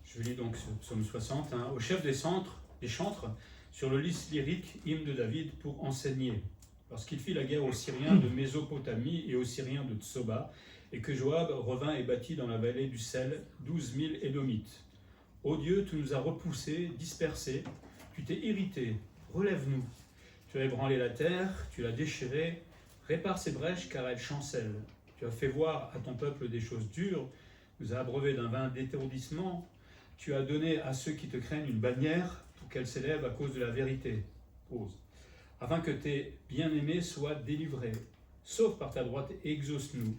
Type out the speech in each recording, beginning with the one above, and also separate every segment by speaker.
Speaker 1: Je lis donc ce psaume 60, au chef des chantres, sur le lys lyrique, hymne de David pour enseigner. Lorsqu'il fit la guerre aux Syriens de Mésopotamie et aux Syriens de Tsoba, et que Joab revint et bâtit dans la vallée du Sel 12 000 Édomites. Ô Dieu, tu nous as repoussés, dispersés, tu t'es irrité, relève-nous. Tu as ébranlé la terre, tu l'as déchirée, répare ses brèches car elles chancellent. Tu as fait voir à ton peuple des choses dures, nous as abreuvés d'un vin d'étourdissement. Tu as donné à ceux qui te craignent une bannière pour qu'elle s'élève à cause de la vérité. Pause. Afin que tes bien-aimés soient délivrés. Sauve par ta droite et exauce-nous.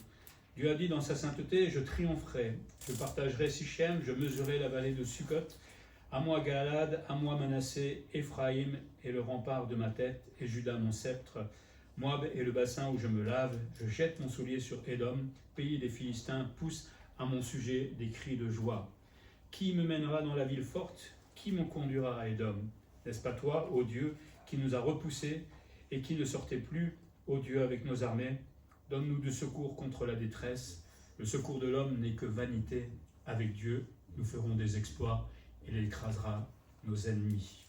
Speaker 1: Dieu a dit dans sa sainteté, je triompherai. Je partagerai Sichem, je mesurerai la vallée de Sukkot. À moi Galad, à moi Manassé, Éphraïm est le rempart de ma tête, et Juda mon sceptre. Moab est le bassin où je me lave. Je jette mon soulier sur Édom. Pays des Philistins pousse à mon sujet des cris de joie. Qui me mènera dans la ville forte? Qui me conduira à Édom? N'est-ce pas toi, ô Dieu, qui nous a repoussés et qui ne sortait plus, ô Dieu, avec nos armées? Donne-nous du secours contre la détresse. Le secours de l'homme n'est que vanité. Avec Dieu, nous ferons des exploits et il écrasera nos ennemis.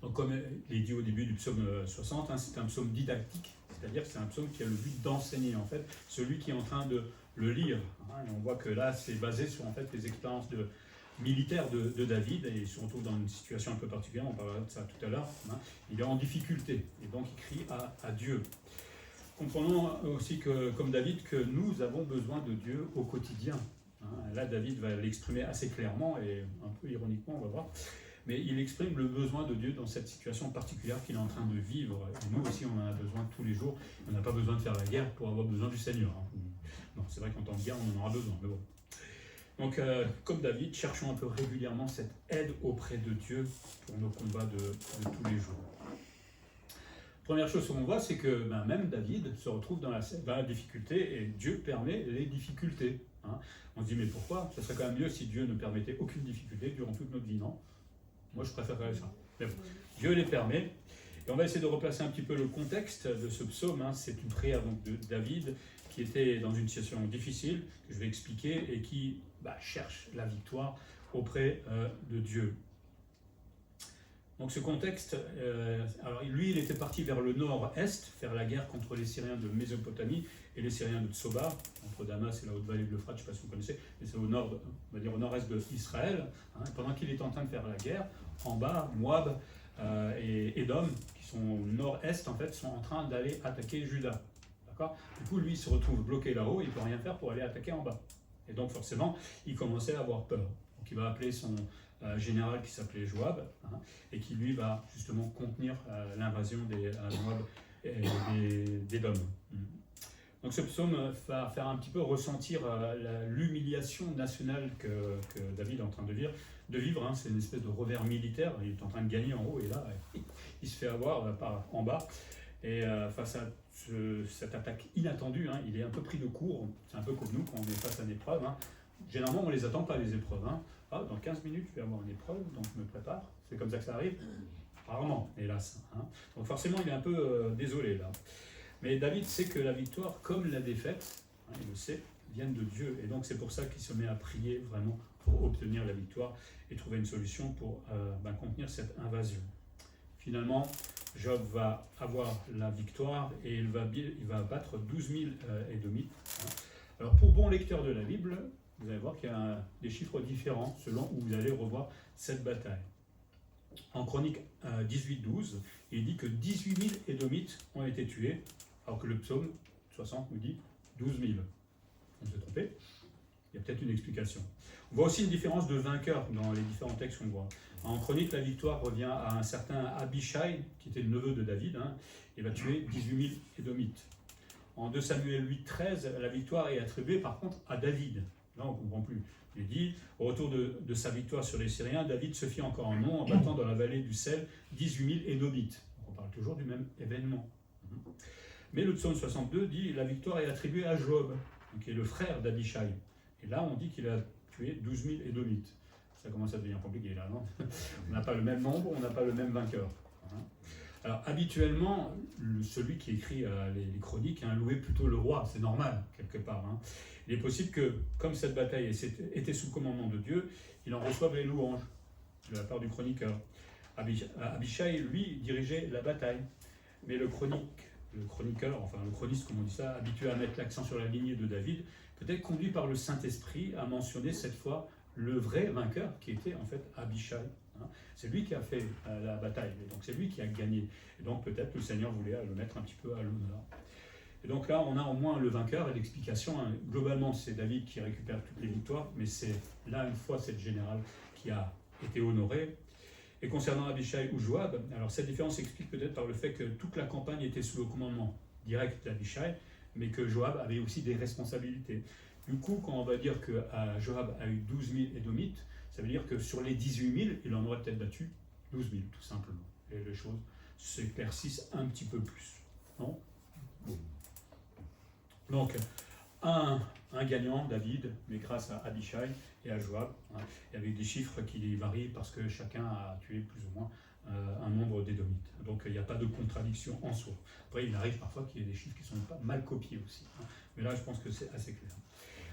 Speaker 1: Donc, comme il est dit au début du psaume 60, c'est un psaume didactique, c'est-à-dire que c'est un psaume qui a le but d'enseigner, en fait, celui qui est en train de le lire. Et on voit que là, c'est basé sur en fait, les expériences militaires de David, et il se retrouve dans une situation un peu particulière, on parlera de ça tout à l'heure. Il est en difficulté, et donc il crie à Dieu. Comprenons aussi que, comme David, que nous avons besoin de Dieu au quotidien. Là, David va l'exprimer assez clairement, et un peu ironiquement, on va voir. Mais il exprime le besoin de Dieu dans cette situation particulière qu'il est en train de vivre. Et nous aussi, on en a besoin tous les jours. On n'a pas besoin de faire la guerre pour avoir besoin du Seigneur. Non, c'est vrai qu'en temps de guerre, on en aura besoin, mais bon. Donc, comme David, cherchons un peu régulièrement cette aide auprès de Dieu pour nos combats de tous les jours. Première chose qu'on voit, c'est que même David se retrouve dans la difficulté et Dieu permet les difficultés. On se dit, mais pourquoi? Ce serait quand même mieux si Dieu ne permettait aucune difficulté durant toute notre vie, non? Moi, je préférerais ça. Mais bon, Dieu les permet. Et on va essayer de replacer un petit peu le contexte de ce psaume. C'est une prière donc, de David qui était dans une situation difficile, que je vais expliquer, et qui cherche la victoire auprès de Dieu. Donc ce contexte, alors lui, il était parti vers le nord-est, faire la guerre contre les Syriens de Mésopotamie et les Syriens de Tsoba, entre Damas et la haute vallée de l'Euphrate, je ne sais pas si vous connaissez, mais c'est au nord, on va dire au nord-est d'Israël. Pendant qu'il est en train de faire la guerre, en bas, Moab et Édom, qui sont au nord-est, en fait, sont en train d'aller attaquer Juda. D'accord? Du coup, lui, il se retrouve bloqué là-haut, il ne peut rien faire pour aller attaquer en bas. Et donc, forcément, il commençait à avoir peur. Donc, il va appeler son général qui s'appelait Joab, et qui, lui, va justement contenir l'invasion des Moab et d'Édom. Donc, ce psaume va faire un petit peu ressentir l'humiliation nationale que David est en train de vivre. C'est une espèce de revers militaire. Il est en train de gagner en haut, et là, il se fait avoir par en bas. Et face à cette attaque inattendue, il est un peu pris de court. C'est un peu comme nous quand on est face à une épreuve. Généralement, on ne les attend pas, les épreuves. Dans 15 minutes, je vais avoir une épreuve, donc je me prépare. C'est comme ça que ça arrive. Rarement, hélas. Donc forcément, il est un peu désolé là. Mais David sait que la victoire, comme la défaite, il le sait, viennent de Dieu. Et donc c'est pour ça qu'il se met à prier vraiment pour obtenir la victoire et trouver une solution pour contenir cette invasion. Finalement, Job va avoir la victoire et il va battre 12 000 Édomites. Alors pour bon lecteur de la Bible, vous allez voir qu'il y a des chiffres différents selon où vous allez revoir cette bataille. En Chronique 18-12, il dit que 18 000 Édomites ont été tués, alors que le psaume 60 nous dit 12 000. On s'est trompé. Il y a peut-être une explication. On voit aussi une différence de vainqueur dans les différents textes qu'on voit. En Chronique, la victoire revient à un certain Abishai, qui était le neveu de David, et va tuer 18 000 Édomites. En 2 Samuel 8-13, la victoire est attribuée par contre à David. Là, on ne comprend plus. Il dit, au retour de sa victoire sur les Syriens, David se fit encore un nom en battant dans la vallée du Sel 18 000 Édomites. Donc on parle toujours du même événement. Mais le psaume 62 dit, la victoire est attribuée à Job, qui est le frère d'Abishai. Et là, on dit qu'il a tué 12 000 Édomites. Ça commence à devenir compliqué là, non? On n'a pas le même nombre, on n'a pas le même vainqueur. Alors habituellement, celui qui écrit les chroniques louait plutôt le roi, c'est normal quelque part. Hein. Il est possible que, comme cette bataille était sous le commandement de Dieu, il en reçoive les louanges de la part du chroniqueur. Abishai, lui, dirigeait la bataille, mais le chroniqueur, enfin le chroniste comme on dit ça, habitué à mettre l'accent sur la lignée de David, peut-être conduit par le Saint-Esprit à mentionner cette fois le vrai vainqueur qui était en fait Abishai. Hein. C'est lui qui a fait la bataille, et donc c'est lui qui a gagné. Et donc peut-être le Seigneur voulait le mettre un petit peu à l'honneur. Et donc là, on a au moins le vainqueur et l'explication. Hein. Globalement, c'est David qui récupère toutes les victoires, mais c'est là, une fois, cette générale qui a été honorée. Et concernant Abishai ou Joab, alors cette différence s'explique peut-être par le fait que toute la campagne était sous le commandement direct d'Abishai, mais que Joab avait aussi des responsabilités. Du coup, quand on va dire que Joab a eu 12 000 Édomites, ça veut dire que sur les 18 000, il en aurait peut-être battu 12 000, tout simplement. Et les choses s'éclaircissent un petit peu plus. Non ? Donc, un gagnant, David, mais grâce à Abishai et à Joab, hein, et avec des chiffres qui varient parce que chacun a tué plus ou moins un nombre d'Édomites. Donc il n'y a pas de contradiction en soi. Après, il arrive parfois qu'il y ait des chiffres qui sont pas mal copiés aussi. Hein, mais là, je pense que c'est assez clair.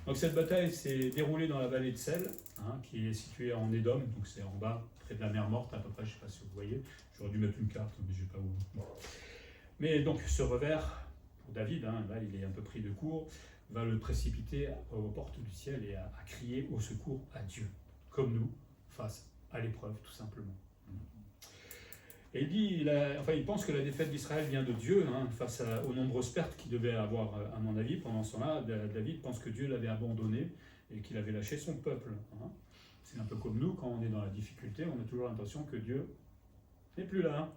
Speaker 1: Donc cette bataille s'est déroulée dans la vallée de Sel, hein, qui est située en Édom, donc c'est en bas, près de la mer Morte à peu près, je ne sais pas si vous voyez. J'aurais dû mettre une carte, mais je ne sais pas où. Mais donc ce revers, pour David, hein, là il est un peu pris de court, va le précipiter aux portes du ciel et à crier au secours à Dieu, comme nous, face à l'épreuve, tout simplement. Et il dit, il pense que la défaite d'Israël vient de Dieu, hein, face aux nombreuses pertes qu'il devait avoir, à mon avis, pendant ce temps-là. David pense que Dieu l'avait abandonné et qu'il avait lâché son peuple. Hein. C'est un peu comme nous, quand on est dans la difficulté, on a toujours l'impression que Dieu n'est plus là.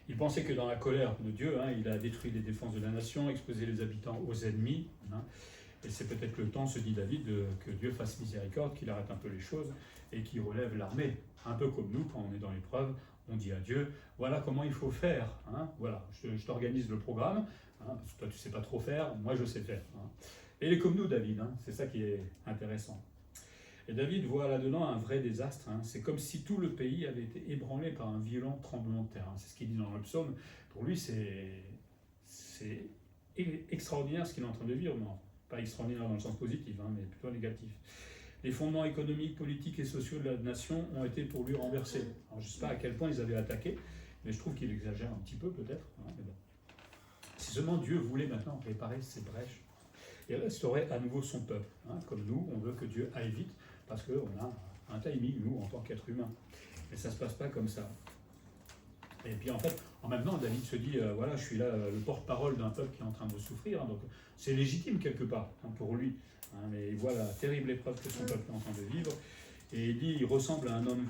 Speaker 1: Il pensait que dans la colère de Dieu, hein, il a détruit les défenses de la nation, exposé les habitants aux ennemis. Hein, et c'est peut-être le temps, se dit David, que Dieu fasse miséricorde, qu'il arrête un peu les choses et qu'il relève l'armée. Un peu comme nous, quand on est dans l'épreuve, on dit à Dieu, voilà comment il faut faire. Hein, voilà, je t'organise le programme, hein, parce que toi tu ne sais pas trop faire, moi je sais faire. Hein. Et il est comme nous, David, hein, c'est ça qui est intéressant. Et David voit là-dedans un vrai désastre. Hein. C'est comme si tout le pays avait été ébranlé par un violent tremblement de terre. Hein. C'est ce qu'il dit dans le psaume. Pour lui, c'est extraordinaire ce qu'il est en train de vivre. Non, pas extraordinaire dans le sens positif, hein, mais plutôt négatif. Les fondements économiques, politiques et sociaux de la nation ont été pour lui renversés. Alors, je ne sais pas à quel point ils avaient attaqué, mais je trouve qu'il exagère un petit peu peut-être. Hein, mais bon. Si seulement Dieu voulait maintenant réparer ces brèches et restaurer à nouveau son peuple. Hein, comme nous, on veut que Dieu aille vite, parce qu'on a un timing, nous, en tant qu'être humain. Mais ça ne se passe pas comme ça. Et puis en fait, en même temps, David se dit, voilà, je suis là, le porte-parole d'un peuple qui est en train de souffrir, hein, donc c'est légitime quelque part, hein, pour lui. Hein, mais il voit la terrible épreuve que son peuple est en train de vivre, et il dit, il ressemble à un homme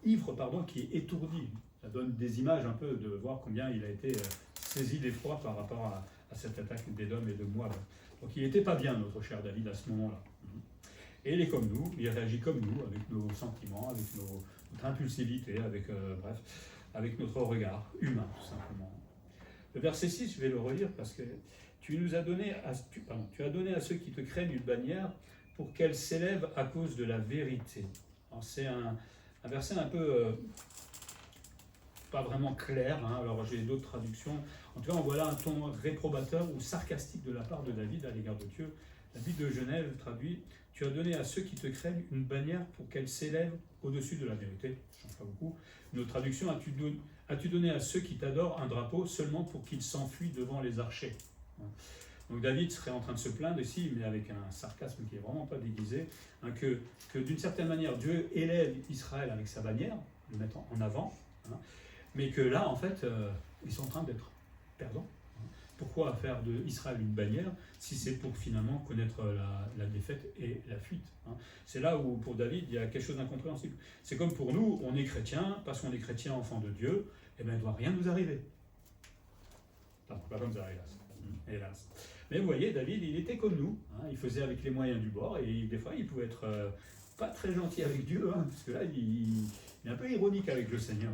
Speaker 1: ivre, qui est étourdi. Ça donne des images un peu de voir combien il a été saisi d'effroi par rapport à cette attaque d'Édom et de Moab. Donc il n'était pas bien, notre cher David, à ce moment-là. Et il est comme nous, il réagit comme nous, avec nos sentiments, avec notre impulsivité, avec notre regard humain, tout simplement. Le verset 6, je vais le relire parce que tu as donné à ceux qui te craignent une bannière pour qu'elle s'élève à cause de la vérité. Alors c'est un verset un peu pas vraiment clair, hein. Alors j'ai d'autres traductions. En tout cas, on voit là un ton réprobateur ou sarcastique de la part de David à l'égard de Dieu. La Bible de Genève traduit « Tu as donné à ceux qui te craignent une bannière pour qu'elle s'élève au-dessus de la vérité ». Ça ne change pas beaucoup. Une autre traduction « As-tu donné à ceux qui t'adorent un drapeau seulement pour qu'ils s'enfuient devant les archers ». Donc David serait en train de se plaindre ici, mais avec un sarcasme qui n'est vraiment pas déguisé, hein, que d'une certaine manière, Dieu élève Israël avec sa bannière, le mettant en avant, hein, mais que là, en fait, ils sont en train d'être perdants. Pourquoi faire de Israël une bannière si c'est pour finalement connaître la défaite et la fuite, hein. C'est là où, pour David, il y a quelque chose d'incompréhensible. C'est comme pour nous, on est chrétien, parce qu'on est chrétien, enfant de Dieu, et bien il ne doit rien nous arriver. Non, pas comme ça, hélas. Mais vous voyez, David, il était comme nous, hein, il faisait avec les moyens du bord, et des fois, il pouvait être pas très gentil avec Dieu, hein, parce que là, il est un peu ironique avec le Seigneur.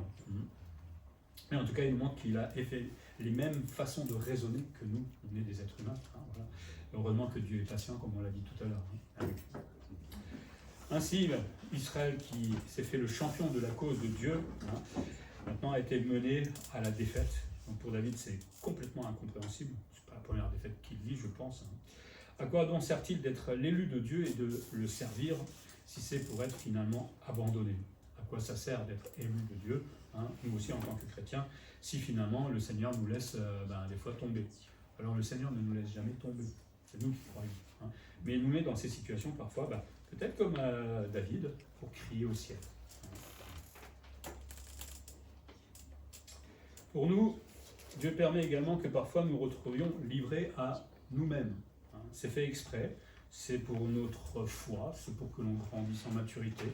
Speaker 1: Mais en tout cas, il nous montre qu'il a fait les mêmes façons de raisonner que nous. On est des êtres humains. Hein, voilà. Heureusement que Dieu est patient, comme on l'a dit tout à l'heure. Hein. Ainsi, Israël qui s'est fait le champion de la cause de Dieu, hein, maintenant a été mené à la défaite. Donc pour David, c'est complètement incompréhensible. Ce n'est pas la première défaite qu'il vit, je pense. À quoi donc sert-il d'être l'élu de Dieu et de le servir si c'est pour être finalement abandonné? À quoi ça sert d'être élu de Dieu, nous aussi en tant que chrétiens, si finalement le Seigneur nous laisse des fois tomber? Alors le Seigneur ne nous laisse jamais tomber, c'est nous qui croyons. Mais il nous met dans ces situations parfois, peut-être comme David, pour crier au ciel. Pour nous, Dieu permet également que parfois nous retrouvions livrés à nous-mêmes. C'est fait exprès, c'est pour notre foi, c'est pour que l'on grandisse en maturité.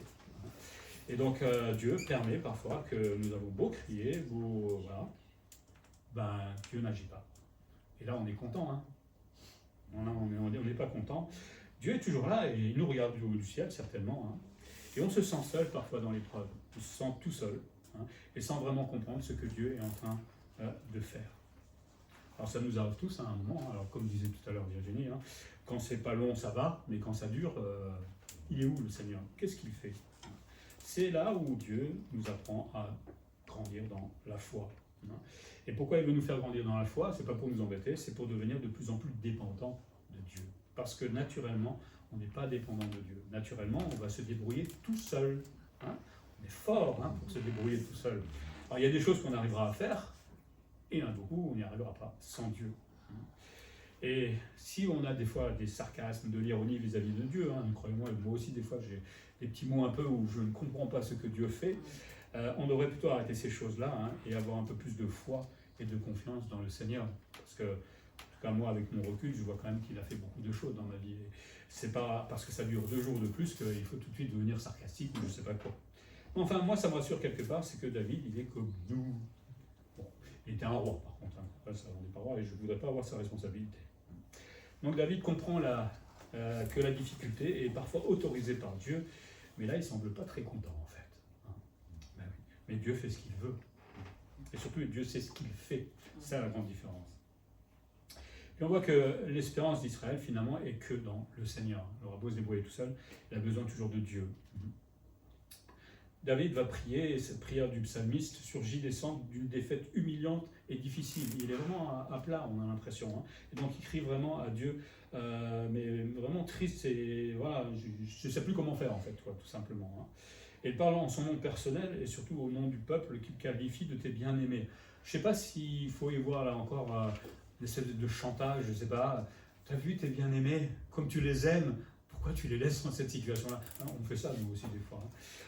Speaker 1: Et donc Dieu permet parfois que nous avons beau crier, Dieu n'agit pas. Et là on est content, on n'est pas content. Dieu est toujours là et il nous regarde du haut du ciel certainement. Et on se sent seul parfois dans l'épreuve, on se sent tout seul, et sans vraiment comprendre ce que Dieu est en train de faire. Alors ça nous arrive tous à un moment, alors comme disait tout à l'heure Virginie, quand c'est pas long ça va, mais quand ça dure, il est où le Seigneur? Qu'est-ce qu'il fait? C'est là où Dieu nous apprend à grandir dans la foi. Et pourquoi il veut nous faire grandir dans la foi? C'est pas pour nous embêter, c'est pour devenir de plus en plus dépendants de Dieu. Parce que naturellement, on n'est pas dépendant de Dieu. Naturellement, on va se débrouiller tout seul. On est fort pour se débrouiller tout seul. Alors il y a des choses qu'on arrivera à faire, et il y en a beaucoup, on n'y arrivera pas sans Dieu. Et si on a des fois des sarcasmes, de l'ironie vis-à-vis de Dieu, croyez-moi, moi aussi des fois j'ai des petits mots un peu où je ne comprends pas ce que Dieu fait, on devrait plutôt arrêter ces choses-là et avoir un peu plus de foi et de confiance dans le Seigneur. Parce que, en tout cas moi avec mon recul, je vois quand même qu'il a fait beaucoup de choses dans ma vie. C'est pas parce que ça dure 2 jours de plus qu'il faut tout de suite devenir sarcastique ou je ne sais pas quoi. Enfin, moi ça me rassure quelque part, c'est que David, il est comme nous. Bon, il était un roi par contre, après ça on n'est pas roi et je ne voudrais pas avoir sa responsabilité. Donc David comprend que la difficulté est parfois autorisée par Dieu, mais là il ne semble pas très content en fait. Oui. Mais Dieu fait ce qu'il veut. Et surtout Dieu sait ce qu'il fait. C'est ça la grande différence. Puis on voit que l'espérance d'Israël finalement est que dans le Seigneur. Il aura beau se débrouiller tout seul, il a besoin toujours de Dieu. David va prier, et cette prière du psalmiste surgit des centres d'une défaite humiliante et difficile. Il est vraiment à plat, on a l'impression. Et donc il crie vraiment à Dieu, mais vraiment triste, et voilà, je ne sais plus comment faire en fait, tout simplement. Et il parle en son nom personnel et surtout au nom du peuple qu'il qualifie de tes bien-aimés. Je ne sais pas s'il faut y voir là encore des espèces de chantage, je ne sais pas. Tu as vu tes bien-aimés, comme tu les aimes, pourquoi tu les laisses dans cette situation-là? On fait ça nous aussi des fois.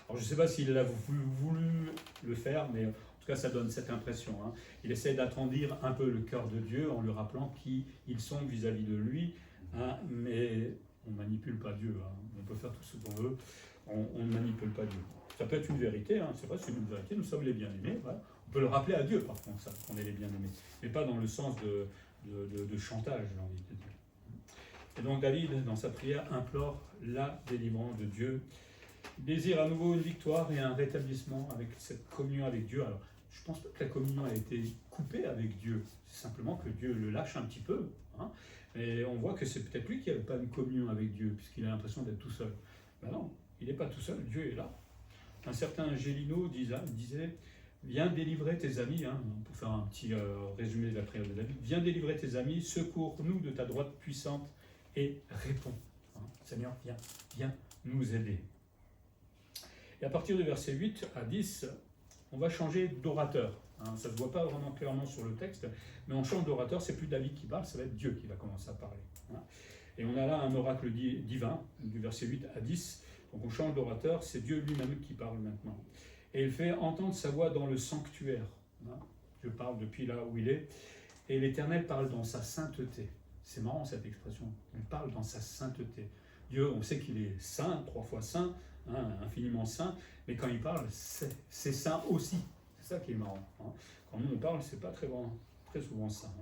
Speaker 1: Alors je ne sais pas s'il a voulu le faire, mais en tout cas ça donne cette impression. Il essaie d'attendrir un peu le cœur de Dieu en lui rappelant qui ils sont vis-à-vis de lui, mais on ne manipule pas Dieu. On peut faire tout ce qu'on veut, on ne manipule pas Dieu. Ça peut être une vérité, c'est vrai, c'est une vérité, nous sommes les bien-aimés. Voilà. On peut le rappeler à Dieu par contre, ça, qu'on est les bien-aimés, mais pas dans le sens de chantage, j'ai envie de dire. Et donc David, dans sa prière, implore la délivrance de Dieu. Il désire à nouveau une victoire et un rétablissement avec cette communion avec Dieu. Alors, je ne pense pas que la communion a été coupée avec Dieu. C'est simplement que Dieu le lâche un petit peu. Et on voit que c'est peut-être lui qui n'avait pas une communion avec Dieu, puisqu'il a l'impression d'être tout seul. Ben non, il n'est pas tout seul, Dieu est là. Un certain Gélineau disait « Viens délivrer tes amis », pour faire un petit résumé de la prière de David. « Viens délivrer tes amis, secours-nous de ta droite puissante et réponds. » Seigneur, viens nous aider. Et à partir du verset 8 à 10, on va changer d'orateur. Ça ne se voit pas vraiment clairement sur le texte, mais on change d'orateur, c'est plus David qui parle, ça va être Dieu qui va commencer à parler. Et on a là un oracle divin, du verset 8 à 10, donc on change d'orateur, c'est Dieu lui-même qui parle maintenant. Et il fait entendre sa voix dans le sanctuaire. Dieu parle depuis là où il est, et l'Éternel parle dans sa sainteté. C'est marrant cette expression, il parle dans sa sainteté. Dieu, on sait qu'il est saint, 3 fois saint, infiniment saint, mais quand il parle, c'est saint aussi. C'est ça qui est marrant. Quand nous on parle, c'est pas très souvent saint.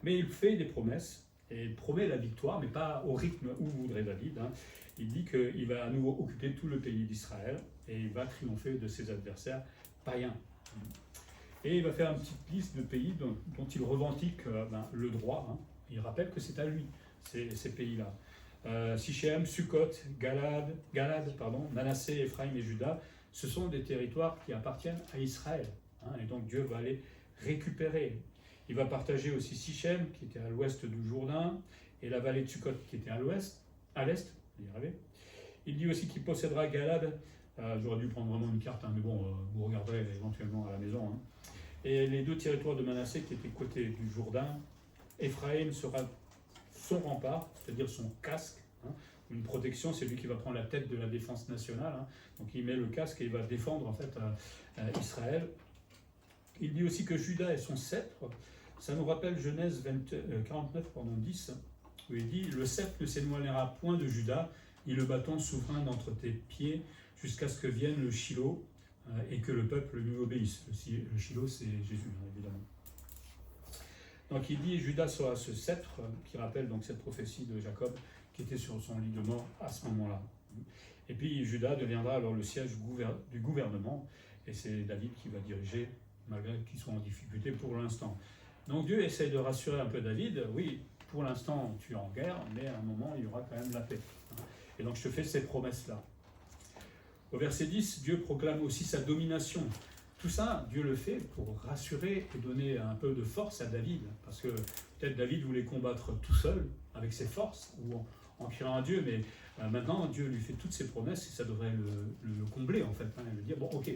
Speaker 1: Mais il fait des promesses, et il promet la victoire, mais pas au rythme où voudrait David. Il dit qu'il va à nouveau occuper tout le pays d'Israël, et il va triompher de ses adversaires païens. Et il va faire une petite liste de pays dont il revendique le droit. Il rappelle que c'est à lui, ces pays-là. Sichem, Sukkot, Galad, Manassé, Ephraïm et Juda, ce sont des territoires qui appartiennent à Israël. Et donc Dieu va les récupérer. Il va partager aussi Sichem, qui était à l'ouest du Jourdain, et la vallée de Sukkot, qui était à l'ouest, à l'est. Il dit aussi qu'il possédera Galad. J'aurais dû prendre vraiment une carte, mais bon, vous regarderez éventuellement à la maison. Et les 2 territoires de Manassé qui étaient côté du Jourdain. Éphraïm sera son rempart, c'est-à-dire son casque. Une protection, c'est lui qui va prendre la tête de la défense nationale. Donc il met le casque et il va défendre en fait Israël. Il dit aussi que Juda est son sceptre. Ça nous rappelle Genèse 49, 10, où il dit « Le sceptre ne s'éloignera point de Juda, ni le bâton souverain d'entre tes pieds, jusqu'à ce que vienne le Shiloh, et que le peuple lui obéisse. » Le Shiloh, c'est Jésus, évidemment. Donc il dit Juda sera ce sceptre, qui rappelle donc cette prophétie de Jacob, qui était sur son lit de mort à ce moment-là. Et puis Juda deviendra alors le siège du gouvernement, et c'est David qui va diriger, malgré qu'ils soient en difficulté pour l'instant. Donc Dieu essaie de rassurer un peu David, oui, pour l'instant tu es en guerre, mais à un moment il y aura quand même la paix. Et donc je te fais ces promesses-là. Au verset 10, Dieu proclame aussi sa domination. Tout ça, Dieu le fait pour rassurer et donner un peu de force à David, parce que peut-être David voulait combattre tout seul, avec ses forces, ou en criant à Dieu, mais maintenant Dieu lui fait toutes ses promesses, et ça devrait le combler en fait, et lui dire, bon ok,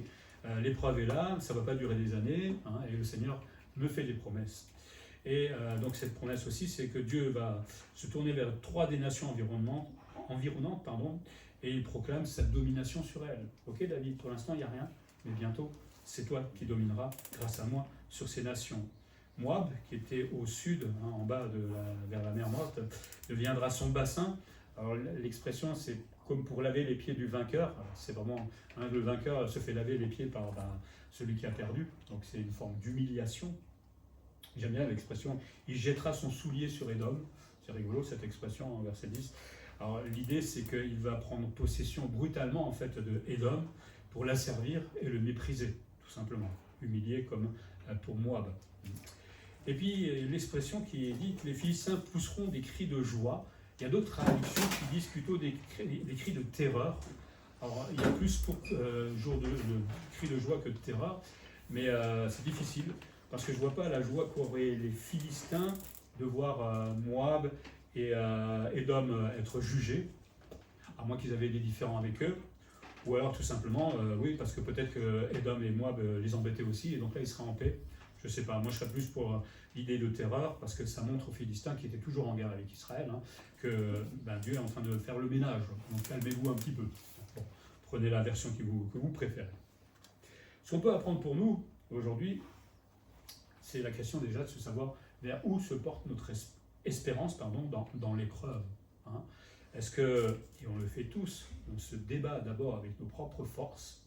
Speaker 1: l'épreuve est là, ça ne va pas durer des années, et le Seigneur me fait des promesses. Et donc cette promesse aussi, c'est que Dieu va se tourner vers 3 des nations environnantes, et il proclame sa domination sur elles. Ok David, pour l'instant il n'y a rien, mais bientôt c'est toi qui domineras grâce à moi sur ces nations. Moab, qui était au sud, en bas vers la mer Morte, deviendra son bassin. Alors l'expression c'est comme pour laver les pieds du vainqueur. C'est vraiment, le vainqueur se fait laver les pieds par celui qui a perdu, donc c'est une forme d'humiliation. J'aime bien l'expression, il jettera son soulier sur Édom. C'est rigolo cette expression en verset 10. Alors l'idée c'est qu'il va prendre possession brutalement en fait de Édom pour l'asservir et le mépriser, tout simplement. Humilié comme pour Moab. Et puis l'expression qui est dite, les Philistins pousseront des cris de joie. Il y a d'autres traductions qui disent plutôt des cris de terreur. Alors il y a plus pour jour de cris de joie que de terreur, mais c'est difficile. Parce que je ne vois pas la joie qu'auraient les Philistins de voir Moab et Édom être jugés, à moins qu'ils avaient des différends avec eux, ou alors tout simplement, oui, parce que peut-être que Édom et Moab les embêtaient aussi, et donc là ils seraient en paix. Je ne sais pas, moi je serais plus pour l'idée de terreur, parce que ça montre aux Philistins qui étaient toujours en guerre avec Israël, que Dieu est en train de faire le ménage, donc calmez-vous un petit peu. Bon, prenez la version que vous préférez. Ce qu'on peut apprendre pour nous aujourd'hui, c'est la question déjà de se savoir vers où se porte notre espérance dans l'épreuve. Est-ce que, et on le fait tous, on se débat d'abord avec nos propres forces.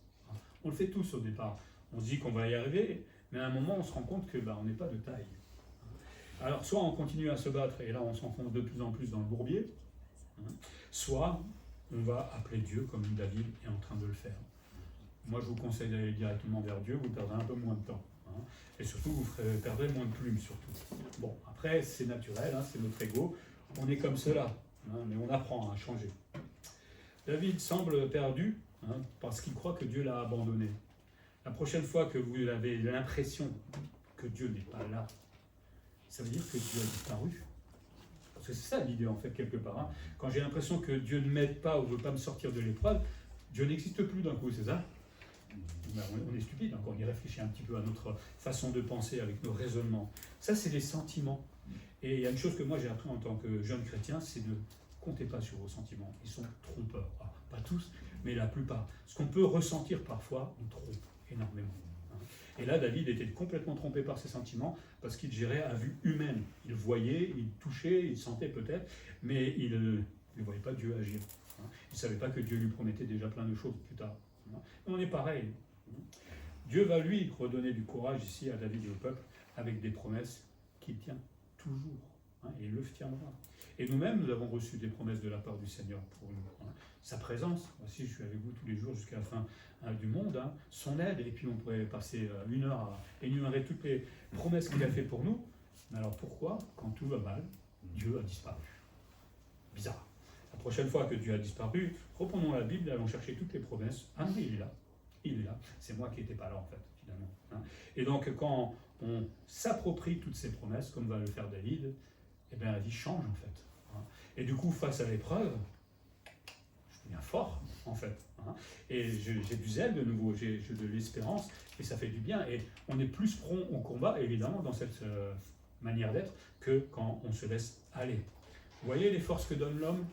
Speaker 1: On le fait tous au départ. On se dit qu'on va y arriver, mais à un moment on se rend compte que on n'est pas de taille. Alors soit on continue à se battre et là on s'enfonce de plus en plus dans le bourbier, soit on va appeler Dieu comme David est en train de le faire. Moi je vous conseille d'aller directement vers Dieu, vous perdrez un peu moins de temps. Et surtout, vous perdrez moins de plumes, surtout. Bon, après, c'est naturel, c'est notre ego. On est comme cela, mais on apprend à changer. David semble perdu, parce qu'il croit que Dieu l'a abandonné. La prochaine fois que vous avez l'impression que Dieu n'est pas là, ça veut dire que Dieu a disparu. Parce que c'est ça l'idée, en fait, quelque part. Quand j'ai l'impression que Dieu ne m'aide pas ou ne veut pas me sortir de l'épreuve, Dieu n'existe plus d'un coup, c'est ça ? On est stupide, quand on y réfléchit un petit peu à notre façon de penser avec nos raisonnements. Ça, c'est des sentiments. Et il y a une chose que moi j'ai appris en tant que jeune chrétien, c'est de compter pas sur vos sentiments. Ils sont trompeurs. Alors, pas tous, mais la plupart. Ce qu'on peut ressentir parfois, on trompe énormément. Et là, David était complètement trompé par ses sentiments parce qu'il gérait à vue humaine. Il voyait, il touchait, il sentait peut-être, mais il ne voyait pas Dieu agir. Il ne savait pas que Dieu lui promettait déjà plein de choses plus tard. On est pareil. Dieu va lui redonner du courage ici à David et au peuple avec des promesses qu'il tient toujours. Et il le tiendra. Et nous-mêmes, nous avons reçu des promesses de la part du Seigneur pour nous. Sa présence, voici je suis avec vous tous les jours jusqu'à la fin du monde, son aide, et puis on pourrait passer 1 heure à énumérer toutes les promesses qu'il a fait pour nous. Mais alors pourquoi, quand tout va mal, Dieu a disparu? Bizarre. La prochaine fois que Dieu a disparu, reprenons la Bible, allons chercher toutes les promesses. Ah non, il est là. Il est là. C'est moi qui n'étais pas là, en fait, finalement. Et donc, quand on s'approprie toutes ces promesses, comme va le faire David, eh bien, la vie change, en fait. Et du coup, face à l'épreuve, je deviens fort, en fait. Et j'ai du zèle de nouveau, j'ai de l'espérance, et ça fait du bien. Et on est plus prompt au combat, évidemment, dans cette manière d'être, que quand on se laisse aller. Vous voyez les forces que donne l'homme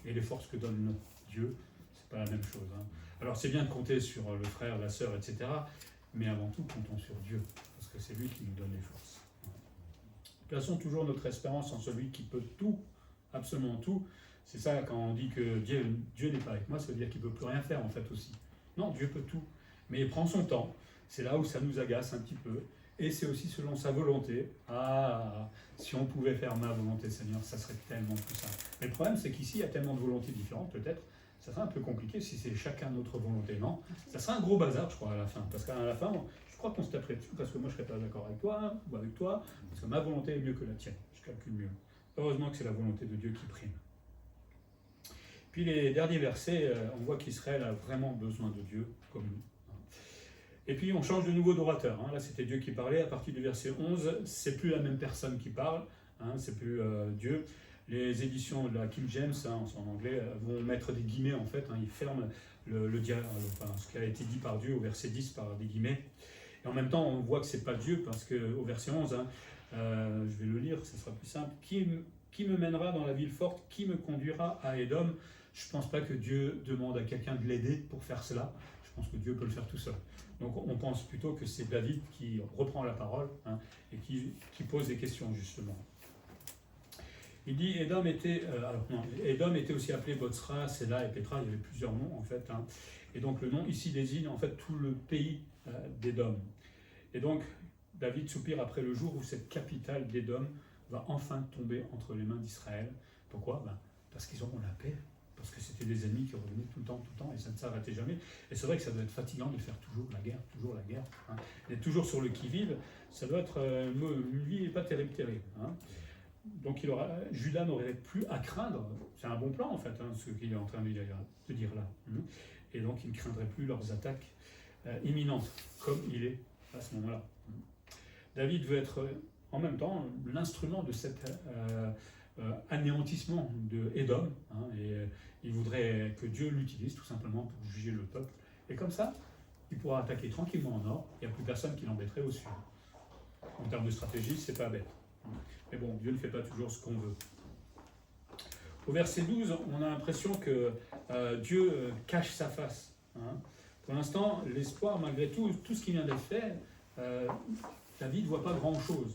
Speaker 1: et les forces que donne Dieu, c'est pas la même chose. Alors c'est bien de compter sur le frère, la sœur, etc. Mais avant tout, comptons sur Dieu, parce que c'est lui qui nous donne les forces. Plaçons toujours notre espérance en celui qui peut tout, absolument tout. C'est ça, quand on dit que Dieu n'est pas avec moi, ça veut dire qu'il ne peut plus rien faire, en fait, aussi. Non, Dieu peut tout, mais il prend son temps. C'est là où ça nous agace un petit peu. Et c'est aussi selon sa volonté. Ah, si on pouvait faire ma volonté, Seigneur, ça serait tellement plus simple. Mais le problème, c'est qu'ici, il y a tellement de volontés différentes, peut-être, ça serait un peu compliqué si c'est chacun notre volonté, non? Ça serait un gros bazar, je crois, à la fin. Parce qu'à la fin, je crois qu'on se taperait dessus, parce que moi, je ne serais pas d'accord avec toi, ou avec toi, parce que ma volonté est mieux que la tienne. Je calcule mieux. Heureusement que c'est la volonté de Dieu qui prime. Puis les derniers versets, on voit qu'Israël a vraiment besoin de Dieu, comme nous. Et puis on change de nouveau d'orateur. Là, c'était Dieu qui parlait. À partir du verset 11, c'est plus la même personne qui parle, c'est plus Dieu. Les éditions de la King James, en anglais, vont mettre des guillemets, en fait. Ils ferment ce qui a été dit par Dieu au verset 10 par des guillemets. Et en même temps, on voit que c'est pas Dieu, parce qu'au verset 11, je vais le lire, ce sera plus simple. Qui me mènera dans la ville forte? Qui me conduira à Édom? Je ne pense pas que Dieu demande à quelqu'un de l'aider pour faire cela. Je pense que Dieu peut le faire tout seul. Donc on pense plutôt que c'est David qui reprend la parole et qui pose des questions, justement. Il dit Édom était aussi appelé Botsra, Séla et Pétra. Il y avait plusieurs noms, en fait. Et donc le nom ici désigne en fait tout le pays d'Édom. Et donc David soupire après le jour où cette capitale d'Édom va enfin tomber entre les mains d'Israël. Pourquoi? Parce qu'ils auront la paix. Parce que c'était des ennemis qui revenaient tout le temps, et ça ne s'arrêtait jamais. Et c'est vrai que ça doit être fatigant de faire toujours la guerre. Et toujours sur le qui-vive, ça doit être une vie pas terrible. Donc Juda n'aurait plus à craindre. C'est un bon plan, en fait, ce qu'il est en train de dire là. Et donc il ne craindrait plus leurs attaques imminentes, comme il est à ce moment-là. David veut être en même temps l'instrument de cet anéantissement de Édom, et il voudrait que Dieu l'utilise tout simplement pour juger le peuple. Et comme ça, il pourra attaquer tranquillement au nord, il n'y a plus personne qui l'embêterait au sud. En termes de stratégie, c'est pas bête. Mais bon, Dieu ne fait pas toujours ce qu'on veut. Au verset 12, on a l'impression que Dieu cache sa face. Pour l'instant, l'espoir, malgré tout ce qui vient d'être fait, David ne voit pas grand-chose.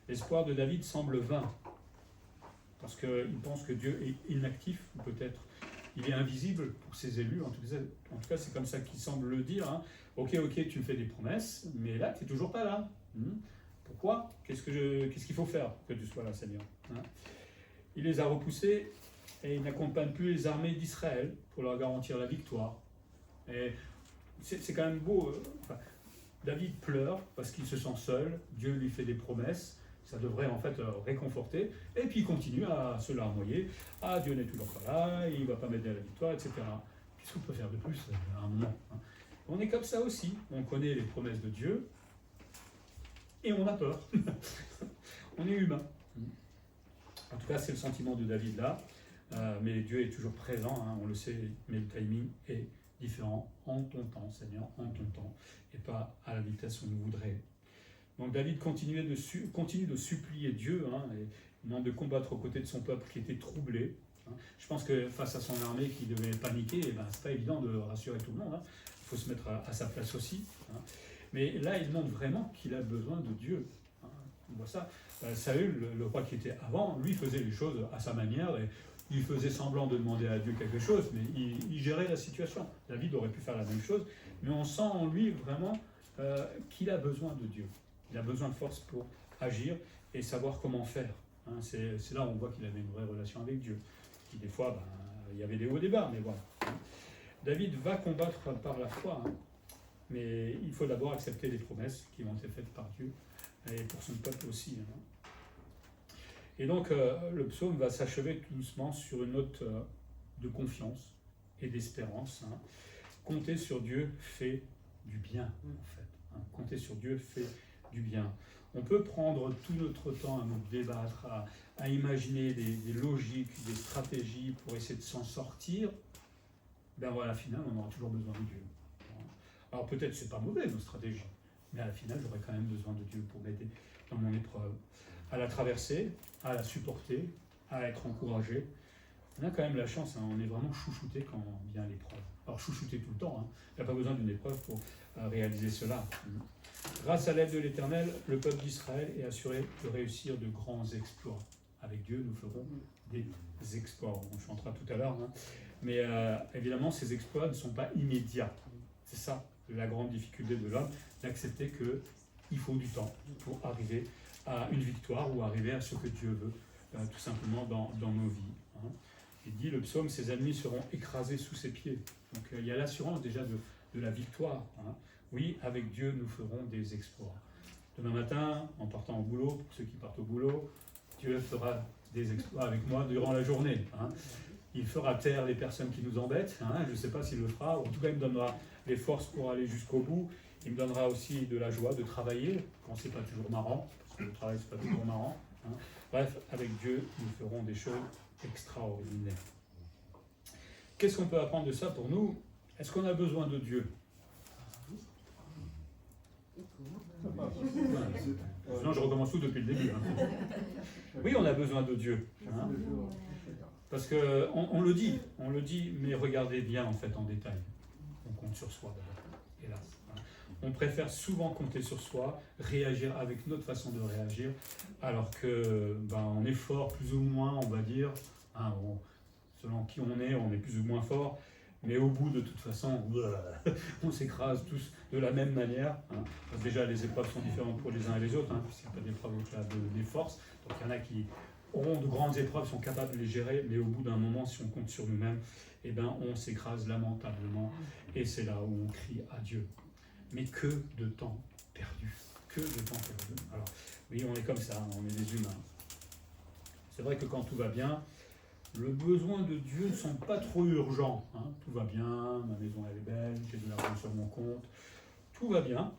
Speaker 1: L'espoir de David semble vain, parce qu'il pense que Dieu est inactif, ou peut-être il est invisible pour ses élus. En tout cas, c'est comme ça qu'il semble le dire. Ok, tu me fais des promesses, mais là, tu n'es toujours pas là. Pourquoi? Qu'est-ce qu'il faut faire pour que tu sois là, Seigneur? Il les a repoussés et il n'accompagne plus les armées d'Israël pour leur garantir la victoire. Et c'est quand même beau. David pleure parce qu'il se sent seul. Dieu lui fait des promesses. Ça devrait en fait réconforter. Et puis il continue à se larmoyer. Ah, Dieu n'est toujours pas là, il ne va pas m'aider à la victoire, etc. Qu'est-ce qu'on peut faire de plus à un moment? On est comme ça aussi. On connaît les promesses de Dieu et on a peur. On est humain. En tout cas, c'est le sentiment de David là. Mais Dieu est toujours présent, on le sait, mais le timing est différent. En ton temps, Seigneur, en ton temps, et pas à la vitesse où on voudrait. Donc David continue de supplier Dieu, et demande de combattre aux côtés de son peuple qui était troublé. Je pense que face à son armée qui devait paniquer, c'est pas évident de rassurer tout le monde. Il faut se mettre à sa place aussi. Mais là, il montre vraiment qu'il a besoin de Dieu. On voit ça. Saül, le roi qui était avant, lui faisait les choses à sa manière, et il faisait semblant de demander à Dieu quelque chose, mais il gérait la situation. David aurait pu faire la même chose, mais on sent en lui vraiment qu'il a besoin de Dieu. Il a besoin de force pour agir et savoir comment faire. C'est là où on voit qu'il avait une vraie relation avec Dieu. Puis des fois, il y avait des hauts et des bas, mais voilà. David va combattre par la foi, mais il faut d'abord accepter les promesses qui vont être faites par Dieu, et pour son peuple aussi. Et donc, le psaume va s'achever tout doucement sur une note de confiance et d'espérance. Compter sur Dieu fait du bien, en fait. hein. Compter sur Dieu fait du bien. On peut prendre tout notre temps à nous débattre, à imaginer des logiques, des stratégies pour essayer de s'en sortir. Ben voilà, à la finale, on aura toujours besoin de Dieu. Alors peut-être c'est pas mauvais nos stratégies, mais à la finale, j'aurai quand même besoin de Dieu pour m'aider dans mon épreuve, à la traverser, à la supporter, à être encouragé. On a quand même la chance, hein, on est vraiment chouchouté quand vient l'épreuve. Alors chouchouté tout le temps, hein. Il n'y a pas besoin d'une épreuve pour réaliser cela. Grâce à l'aide de l'Éternel, le peuple d'Israël est assuré de réussir de grands exploits. Avec Dieu, nous ferons des exploits. On chantera tout à l'heure, hein. Mais évidemment, ces exploits ne sont pas immédiats. C'est ça la grande difficulté de l'homme, d'accepter qu'il faut du temps pour arriver à une victoire ou arriver à ce que Dieu veut, tout simplement dans nos vies. Hein. Il dit, le psaume, ses ennemis seront écrasés sous ses pieds. Donc il y a l'assurance déjà de la victoire. Hein. Oui, avec Dieu, nous ferons des exploits. Demain matin, en partant au boulot, pour ceux qui partent au boulot, Dieu fera des exploits avec moi durant la journée. Hein. Il fera taire les personnes qui nous embêtent. Hein. Je ne sais pas s'il le fera. En tout cas, il me donnera les forces pour aller jusqu'au bout. Il me donnera aussi de la joie de travailler, quand ce n'est pas toujours marrant, parce que le travail, ce n'est pas toujours marrant. Hein. Bref, avec Dieu, nous ferons des choses extraordinaires. Qu'est-ce qu'on peut apprendre de ça pour nous? Est-ce qu'on a besoin de Dieu? Sinon, je recommence tout depuis le début. Hein. Oui, on a besoin de Dieu. Hein. Parce qu'on le dit, mais regardez bien en fait en détail. On compte sur soi d'abord, hélas. Hein. On préfère souvent compter sur soi, réagir avec notre façon de réagir, alors que on est fort plus ou moins, on va dire. Hein, selon qui on est plus ou moins fort. Mais au bout, de toute façon, on s'écrase tous de la même manière. Hein. Déjà, les épreuves sont différentes pour les uns et les autres, hein, puisqu'il n'y a pas d'épreuves au-delà des forces. Donc il y en a qui auront de grandes épreuves, sont capables de les gérer, mais au bout d'un moment, si on compte sur nous-mêmes, on s'écrase lamentablement. Et c'est là où on crie à Dieu. Mais que de temps perdu. Que de temps perdu. Alors, oui, on est comme ça, on est des humains. C'est vrai que quand tout va bien, le besoin de Dieu ne semble pas trop urgent. Hein. Tout va bien, ma maison elle est belle, j'ai de l'argent sur mon compte, tout va bien,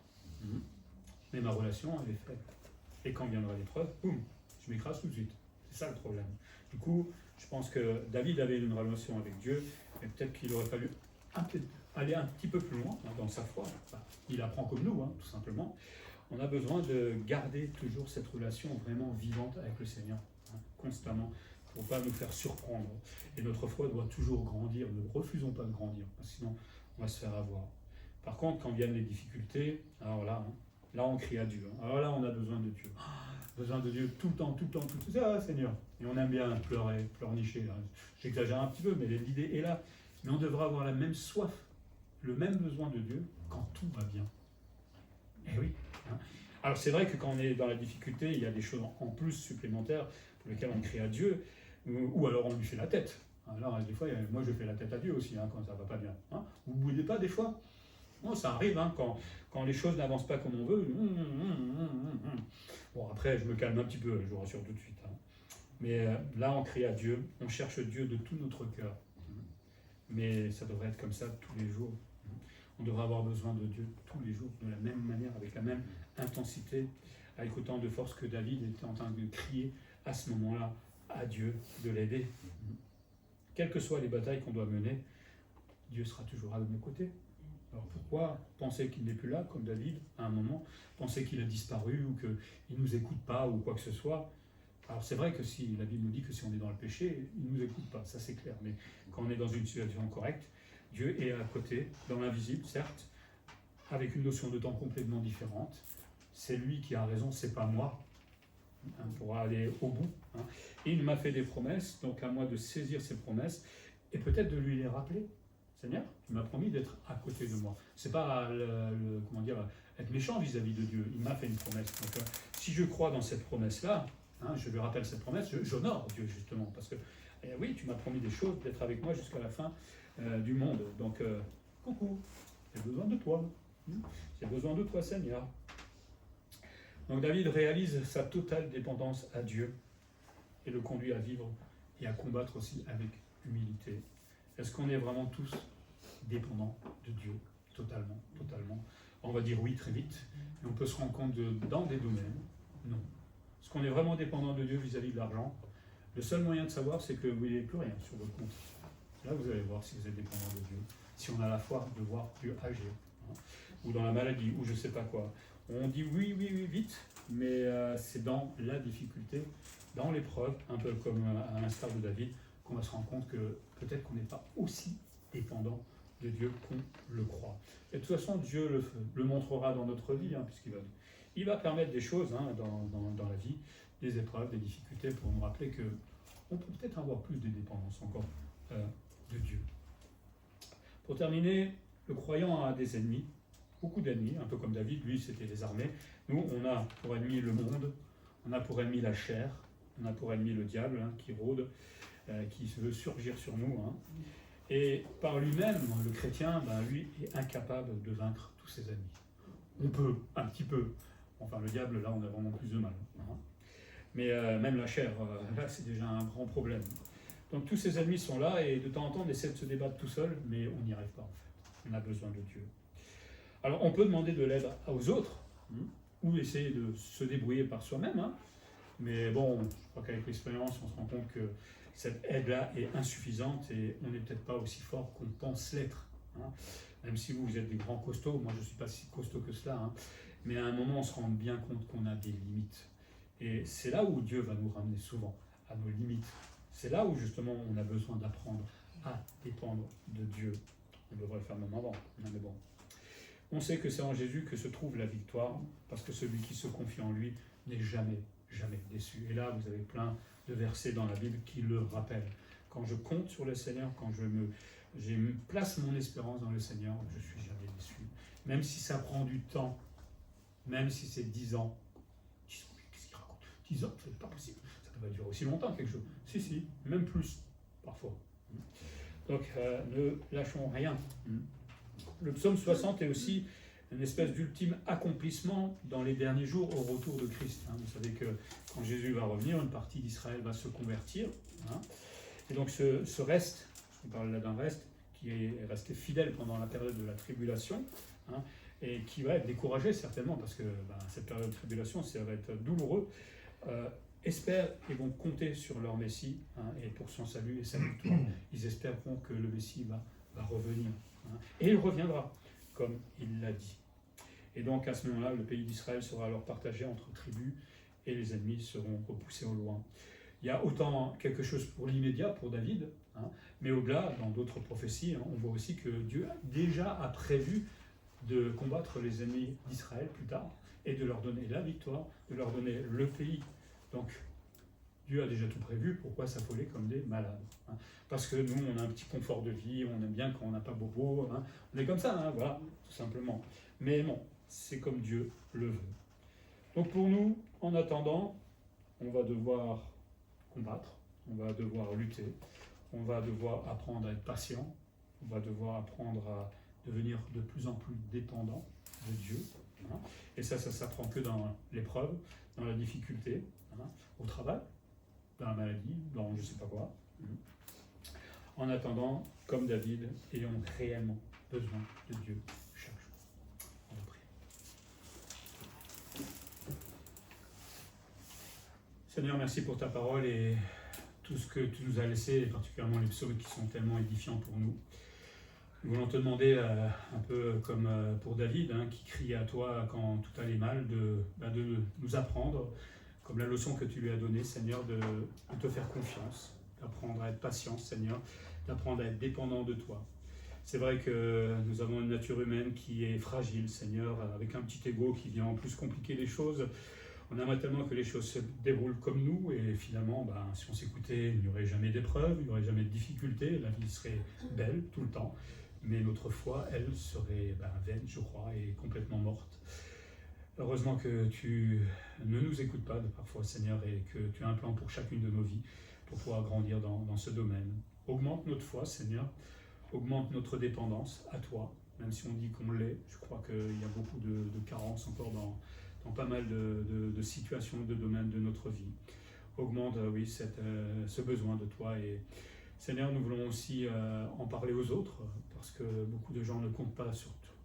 Speaker 1: mais ma relation elle est faible. Et quand viendra l'épreuve, boum, je m'écrase tout de suite. C'est ça le problème. Du coup, je pense que David avait une relation avec Dieu, mais peut-être qu'il aurait fallu aller un petit peu plus loin dans sa foi. Enfin, il apprend comme nous, hein, tout simplement. On a besoin de garder toujours cette relation vraiment vivante avec le Seigneur, hein, constamment, pour ne pas nous faire surprendre. Et notre foi doit toujours grandir. Ne refusons pas de grandir, parce que sinon on va se faire avoir. Par contre, quand viennent les difficultés, alors là, là on crie à Dieu. Alors là, on a besoin de Dieu. Besoin de Dieu tout le temps, tout le temps, tout le temps. Ah, Seigneur. Et on aime bien pleurer, pleurnicher. J'exagère un petit peu, mais l'idée est là. Mais on devra avoir la même soif, le même besoin de Dieu quand tout va bien. Eh oui. Hein. Alors c'est vrai que quand on est dans la difficulté, il y a des choses en plus supplémentaires pour lesquelles on crie à Dieu, ou alors on lui fait la tête. Alors des fois, moi je fais la tête à Dieu aussi, hein, quand ça va pas bien. Hein. Vous ne boudez pas des fois? Non, ça arrive, hein, quand les choses n'avancent pas comme on veut. Bon, après, je me calme un petit peu, je vous rassure tout de suite. Hein. Mais là, on crie à Dieu, on cherche Dieu de tout notre cœur. Mais ça devrait être comme ça tous les jours. On devrait avoir besoin de Dieu tous les jours, de la même manière, avec la même intensité, avec autant de force que David était en train de crier à ce moment-là à Dieu de l'aider. Quelles que soient les batailles qu'on doit mener, Dieu sera toujours à nos côtés. Alors pourquoi penser qu'il n'est plus là, comme David, à un moment, penser qu'il a disparu ou qu'il ne nous écoute pas ou quoi que ce soit? Alors c'est vrai que si la Bible nous dit que si on est dans le péché, il ne nous écoute pas, ça c'est clair. Mais quand on est dans une situation correcte, Dieu est à côté, dans l'invisible, certes, avec une notion de temps complètement différente. C'est lui qui a raison, c'est pas moi, hein, pour aller au bout. Hein. Et il m'a fait des promesses, donc à moi de saisir ces promesses et peut-être de lui les rappeler. Seigneur, tu m'as promis d'être à côté de moi. C'est pas être méchant vis-à-vis de Dieu. Il m'a fait une promesse. Donc, si je crois dans cette promesse-là, hein, je lui rappelle cette promesse, j'honore Dieu justement, parce que oui, tu m'as promis des choses, d'être avec moi jusqu'à la fin du monde. Donc, coucou, j'ai besoin de toi. J'ai besoin de toi, Seigneur. Donc David réalise sa totale dépendance à Dieu et le conduit à vivre et à combattre aussi avec humilité. Est-ce qu'on est vraiment tous dépendants de Dieu? Totalement, totalement. On va dire oui très vite, et on peut se rendre compte dans des domaines, non. Est-ce qu'on est vraiment dépendant de Dieu vis-à-vis de l'argent? Le seul moyen de savoir, c'est que vous n'avez plus rien sur votre compte. Là, vous allez voir si vous êtes dépendant de Dieu. Si on a la foi de voir Dieu agir, hein, ou dans la maladie, ou je ne sais pas quoi. On dit oui, oui, oui, vite, mais c'est dans la difficulté, dans l'épreuve, un peu comme à l'instar de David, qu'on va se rendre compte que peut-être qu'on n'est pas aussi dépendant de Dieu qu'on le croit. Et de toute façon, Dieu le montrera dans notre vie, hein, il va permettre des choses hein, dans la vie, des épreuves, des difficultés, pour nous rappeler qu'on peut peut-être avoir plus de dépendance encore de Dieu. Pour terminer, le croyant a des ennemis, beaucoup d'ennemis, un peu comme David, lui c'était les armées. Nous, on a pour ennemi le monde, on a pour ennemi la chair, on a pour ennemi le diable hein, qui rôde, qui veut surgir sur nous. Hein. Et par lui-même, le chrétien, lui est incapable de vaincre tous ses ennemis. On peut, un petit peu. Enfin, le diable, là, on a vraiment plus de mal. Hein. Mais même la chair, là, c'est déjà un grand problème. Donc tous ces ennemis sont là et de temps en temps, on essaie de se débattre tout seul, mais on n'y arrive pas en fait. On a besoin de Dieu. Alors on peut demander de l'aide aux autres, ou essayer de se débrouiller par soi-même. Hein. Mais bon, je crois qu'avec l'expérience, on se rend compte que cette aide-là est insuffisante et on n'est peut-être pas aussi fort qu'on pense l'être. Hein. Même si vous êtes des grands costauds, moi je ne suis pas si costaud que cela, hein. Mais à un moment on se rend bien compte qu'on a des limites. Et c'est là où Dieu va nous ramener souvent à nos limites. C'est là où justement on a besoin d'apprendre à dépendre de Dieu. On devrait le faire même avant, mais bon. On sait que c'est en Jésus que se trouve la victoire, parce que celui qui se confie en lui n'est jamais, jamais déçu. Et là, vous avez plein de versets dans la Bible qui le rappellent. Quand je compte sur le Seigneur, quand je place mon espérance dans le Seigneur, je ne suis jamais déçu. Même si ça prend du temps, même si c'est 10 ans. Qu'est-ce qu'il raconte 10 ans, c'est pas possible. Ça va durer aussi longtemps quelque chose. Si, même plus, parfois. Donc, ne lâchons rien. Le psaume 60 est aussi une espèce d'ultime accomplissement dans les derniers jours au retour de Christ. Vous savez que quand Jésus va revenir, une partie d'Israël va se convertir. Et donc ce reste, on parle là d'un reste, qui est resté fidèle pendant la période de la tribulation, et qui va être découragé certainement, parce que cette période de tribulation, ça va être douloureux, espèrent et vont compter sur leur Messie, et pour son salut et sa victoire. Ils espéreront que le Messie va revenir. Et il reviendra, comme il l'a dit. Et donc à ce moment-là, le pays d'Israël sera alors partagé entre tribus et les ennemis seront repoussés au loin. Il y a autant quelque chose pour l'immédiat, pour David, mais au-delà, dans d'autres prophéties, on voit aussi que Dieu déjà a prévu de combattre les ennemis d'Israël plus tard et de leur donner la victoire, de leur donner le pays. Donc Dieu a déjà tout prévu, pourquoi s'affoler comme des malades? Parce que nous, on a un petit confort de vie, on aime bien quand on n'a pas bobo, on est comme ça, voilà, tout simplement. Mais non, c'est comme Dieu le veut. Donc pour nous, en attendant, on va devoir combattre, on va devoir lutter, on va devoir apprendre à être patient, on va devoir apprendre à devenir de plus en plus dépendant de Dieu. Et ça s'apprend que dans l'épreuve, dans la difficulté, au travail, dans la maladie, dans je ne sais pas quoi. En attendant, comme David, ayons réellement besoin de Dieu chaque jour. On va prier. Seigneur, merci pour ta parole et tout ce que tu nous as laissé, et particulièrement les psaumes qui sont tellement édifiants pour nous. Nous voulons te demander, un peu comme pour David, qui criait à toi quand tout allait mal, de nous apprendre, comme la leçon que tu lui as donnée, Seigneur, de te faire confiance, d'apprendre à être patient, Seigneur, d'apprendre à être dépendant de toi. C'est vrai que nous avons une nature humaine qui est fragile, Seigneur, avec un petit ego qui vient en plus compliquer les choses. On aimerait tellement que les choses se déroulent comme nous, et finalement, si on s'écoutait, il n'y aurait jamais d'épreuves, il n'y aurait jamais de difficultés, la vie serait belle tout le temps. Mais notre foi, elle, serait vaine, je crois, et complètement morte. Heureusement que tu ne nous écoutes pas parfois, Seigneur, et que tu as un plan pour chacune de nos vies, pour pouvoir grandir dans ce domaine. Augmente notre foi, Seigneur, augmente notre dépendance à toi, même si on dit qu'on l'est. Je crois qu'il y a beaucoup de carences encore dans pas mal de situations, de domaines de notre vie. Augmente, oui, ce besoin de toi. Et Seigneur, nous voulons aussi en parler aux autres, parce que beaucoup de gens ne comptent pas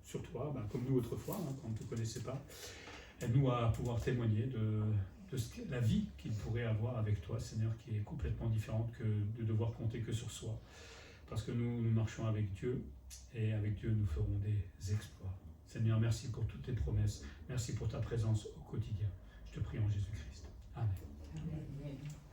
Speaker 1: sur toi, comme nous autrefois, quand on ne te connaissait pas. Aide-nous à pouvoir témoigner de la vie qu'il pourrait avoir avec toi, Seigneur, qui est complètement différente que de devoir compter que sur soi. Parce que nous marchons avec Dieu, et avec Dieu, nous ferons des exploits. Seigneur, merci pour toutes tes promesses. Merci pour ta présence au quotidien. Je te prie en Jésus-Christ. Amen.
Speaker 2: Amen.